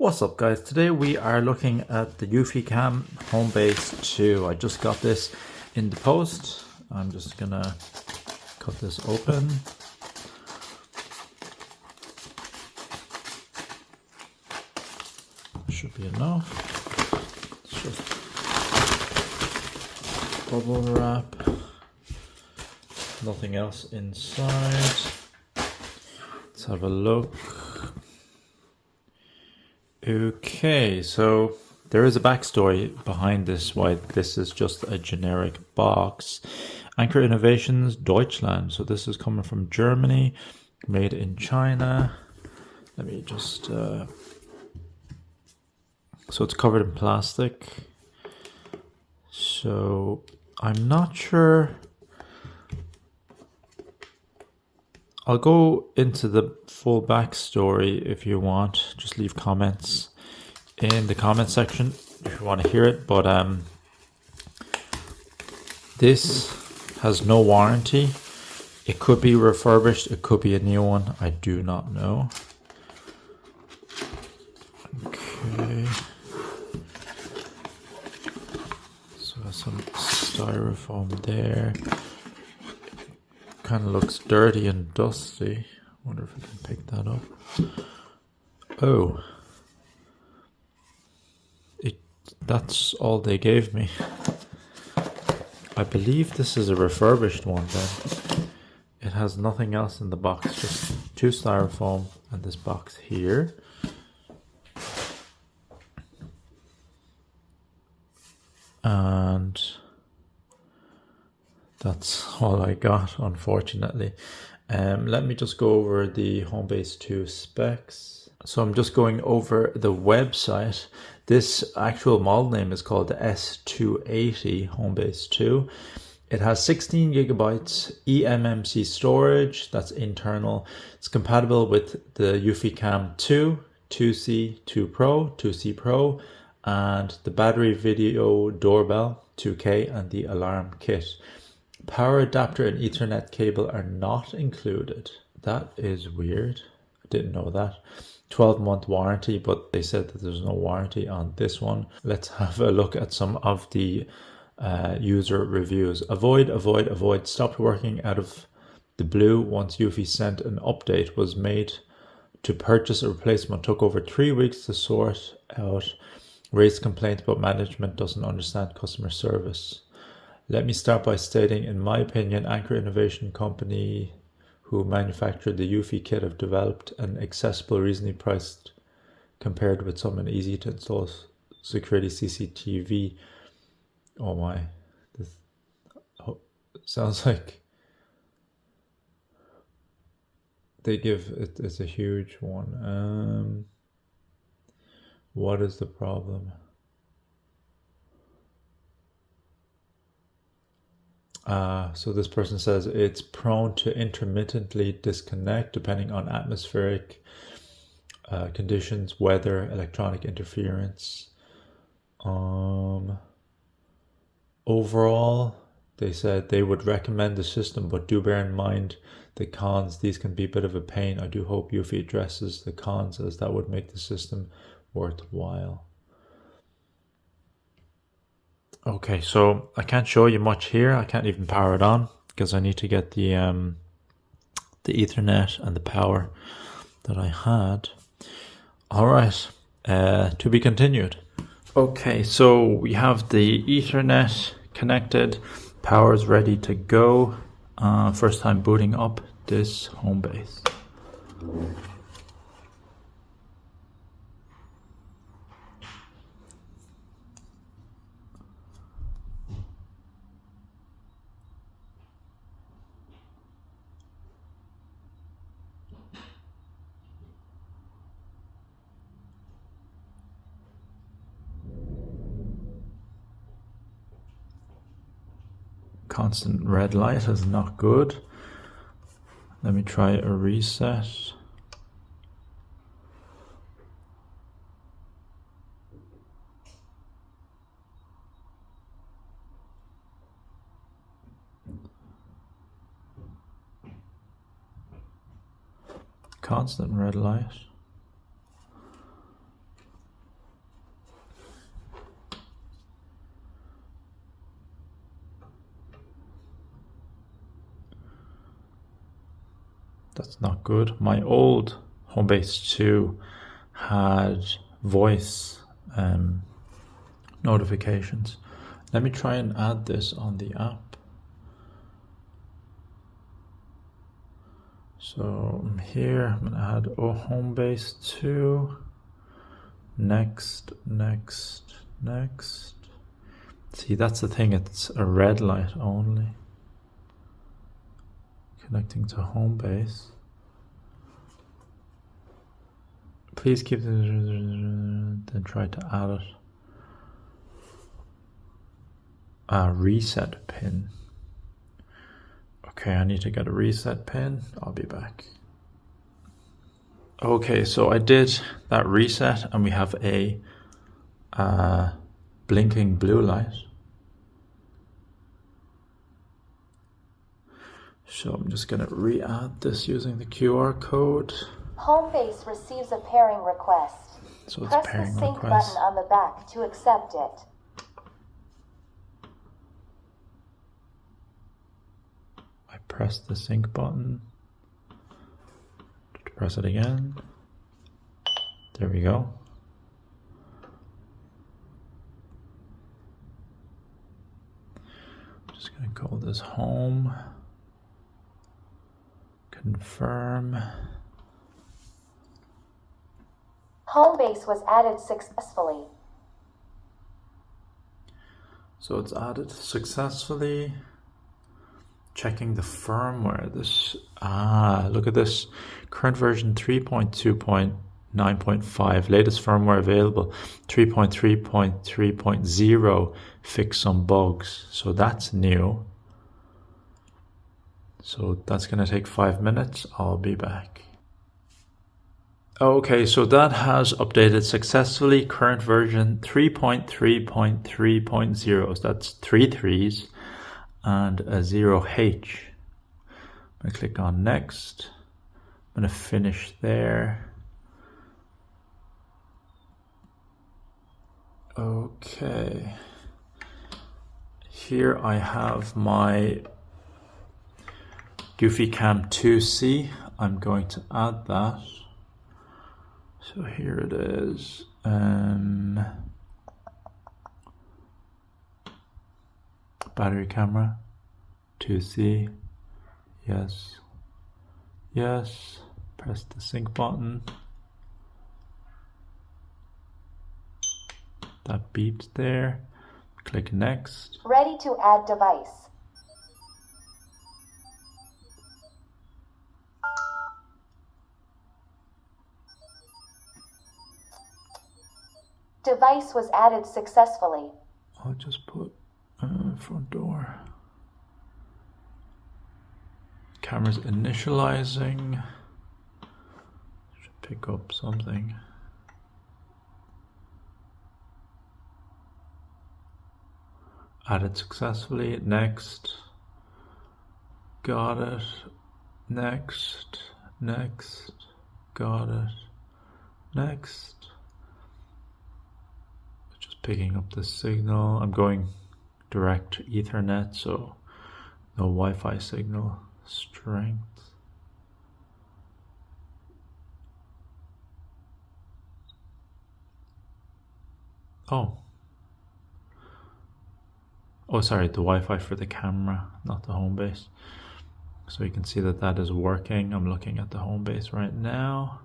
What's up guys, today we are looking at the Eufy Cam Homebase 2. I just got this in the post. I'm just gonna cut this open. Should be enough. It's just bubble wrap. Nothing else inside. Let's have a look. Okay, so there is a backstory behind this, why this is just a generic box. Anchor Innovations, Deutschland. So this is coming from Germany, made in China. Let me just... so it's covered in plastic. So I'm not sure... I'll go into the full backstory if you want. Just leave comments in the comment section if you want to hear it. But this has no warranty. It could be refurbished. It could be a new one. I do not know. Okay. So some styrofoam there. Kind of looks dirty and dusty. Wonder if I can pick that up. Oh, that's all they gave me. I believe this is a refurbished one then. It has nothing else in the box, just two styrofoam and this box here. And that's all I got, unfortunately. Let me just go over the Homebase 2 specs. So I'm just going over the website. This actual model name is called the S280 Homebase 2. It has 16 gigabytes eMMC storage, that's internal. It's compatible with the Eufy Cam 2, 2C, 2 Pro, 2C Pro, and the battery video doorbell 2K and the alarm kit. Power adapter and Ethernet cable are not included. That is weird. I didn't know that. 12-month warranty, but they said that there's no warranty on this one. Let's have a look at some of the user reviews. Avoid stopped working out of the blue once Eufy sent an update was made to purchase a replacement. Took over 3 weeks to sort out. Raised complaints, but management doesn't understand customer service. Let me start by stating, in my opinion, Anchor Innovation Company, who manufactured the Eufy kit, have developed an accessible, reasonably priced, compared with some, an easy to install security CCTV. Oh my, this sounds like they give it. It's a huge one. What is the problem? So this person says it's prone to intermittently disconnect depending on atmospheric conditions, weather, electronic interference. Overall, they said they would recommend the system, but do bear in mind the cons. These can be a bit of a pain. I do hope Eufy addresses the cons, as that would make the system worthwhile. Okay, so I can't show you much here. I can't even power it on because I need to get the Ethernet and the power that I had. All right, to be continued. Okay, so we have the Ethernet connected. Power is ready to go. First time booting up this Homebase. Constant red light is not good. Let me try a reset. Constant red light. That's not good. My old homebase2 had voice notifications. Let me try and add this on the app. So here I'm gonna add homebase2. Next. See, that's the thing, it's a red light only. Connecting to homebase. Please keep then try to add it. Reset pin. Okay, I need to get a reset pin. I'll be back. Okay, so I did that reset and we have a blinking blue light. So I'm just gonna re-add this using the QR code. Homebase receives a pairing request. So it's Press pairing the sync request. button on the back to accept it. I press the sync button. Press it again. There we go. Just gonna call this home. Confirm. Homebase was added successfully. So it's added successfully. Checking the firmware. This look at this. Current version 3.2.9.5. Latest firmware available 3.3.3.0. Fix some bugs. So that's new. So that's gonna take 5 minutes. I'll be back. Okay, so that has updated successfully. Current version 3.3.3.0. So that's 3 threes and a 0H. I'm gonna click on next. I'm gonna finish there. Okay. Here I have my Eufy Cam 2C. I'm going to add that. So here it is. Battery camera 2C. Yes. Press the sync button. That beeps there. Click next. Ready to add device. Device was added successfully. I'll just put front door. Camera's initializing. Should pick up something. Added successfully. Next. Got it. Next. Got it. Next. Just picking up the signal. I'm going direct Ethernet, so no Wi-Fi signal strength. Oh, sorry, the Wi-Fi for the camera, not the home base. So you can see that that is working. I'm looking at the home base right now.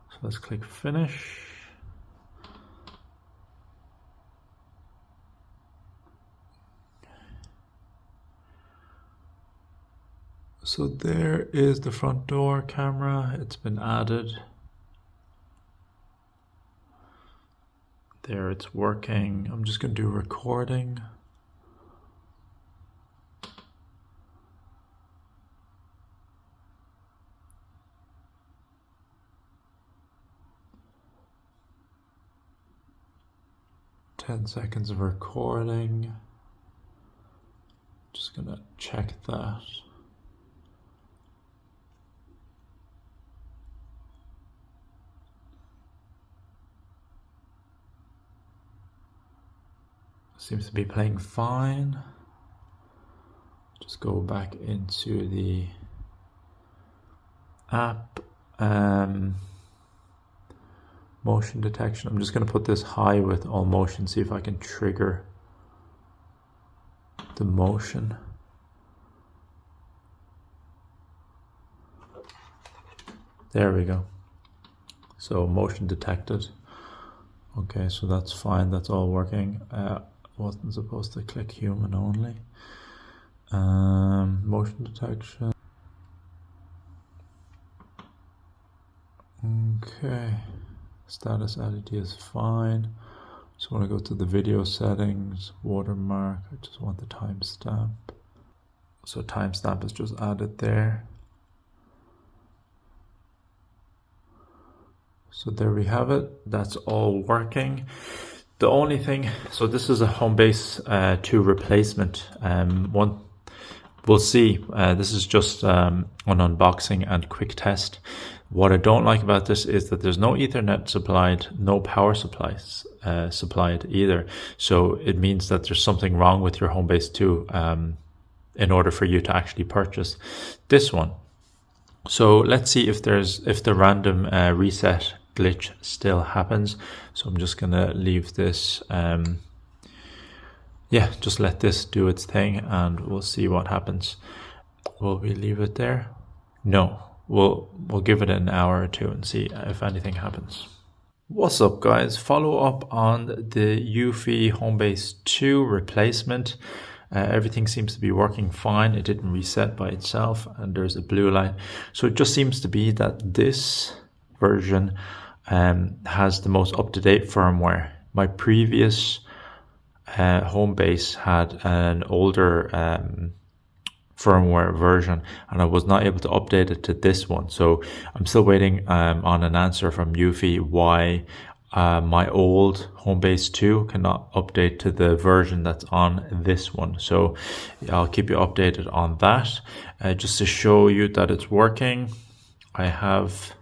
So let's click finish. So there is the front door camera. It's been added. There, it's working. I'm just going to do recording. Ten seconds of recording. Just gonna check that. Seems to be playing fine. Just go back into the app, motion detection. I'm just going to put this high with all motion, see if I can trigger the motion. There we go. So motion detected. Okay, so that's fine, that's all working. Wasn't supposed to click human only. Motion detection. Okay, status LED is fine. Just want to go to the video settings, watermark. I just want the timestamp. So timestamp is just added there. So there we have it. That's all working. The only thing, so this is a homebase 2 replacement. We'll see. This is just an unboxing and quick test. What I don't like about this is that there's no Ethernet supplied, no power supplies supplied either. So it means that there's something wrong with your homebase 2 in order for you to actually purchase this one. So let's see if the random reset glitch still happens. So I'm just gonna leave this, yeah, just let this do its thing and we'll see what happens. Will we leave it there? No, we'll give it an hour or two and see if anything happens. What's up guys, follow up on the Eufy homebase 2 replacement. Everything seems to be working fine. It didn't reset by itself and there's a blue light. So it just seems to be that this version has the most up-to-date firmware. My previous homebase had an older firmware version and I was not able to update it to this one. So I'm still waiting on an answer from Eufy why my old homebase 2 cannot update to the version that's on this one. So I'll keep you updated on that. Just to show you that it's working, I have,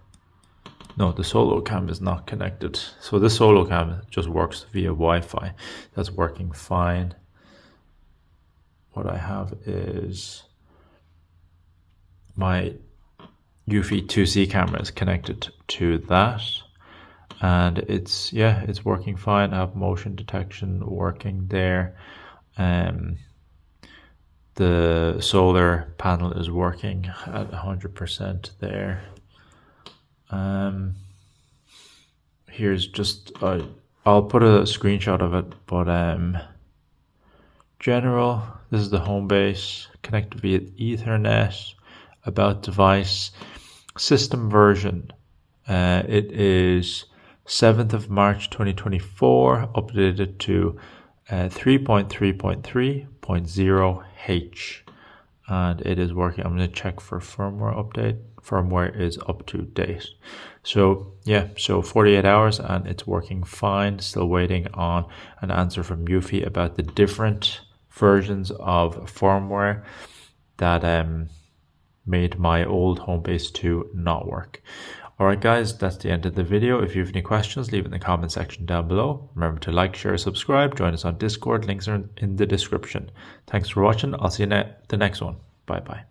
no, the solo cam is not connected. So this solo cam just works via Wi-Fi. That's working fine. What I have is my Eufy 2C camera is connected to that. And it's, yeah, it's working fine. I have motion detection working there. The solar panel is working at 100% there. Here's just, I'll put a screenshot of it, but general, this is the home base, connected via Ethernet, about device, system version. It is 7th of March 2024, updated to 3.3.3.0H, and it is working. I'm going to check for firmware update. Firmware is up to date. So yeah, so 48 hours and it's working fine. Still waiting on an answer from Eufy about the different versions of firmware that made my old homebase 2 not work. Alright guys, that's the end of the video. If you have any questions, leave it in the comment section down below. Remember to like, share, subscribe, join us on Discord, links are in the description. Thanks for watching, I'll see you in the next one. Bye bye.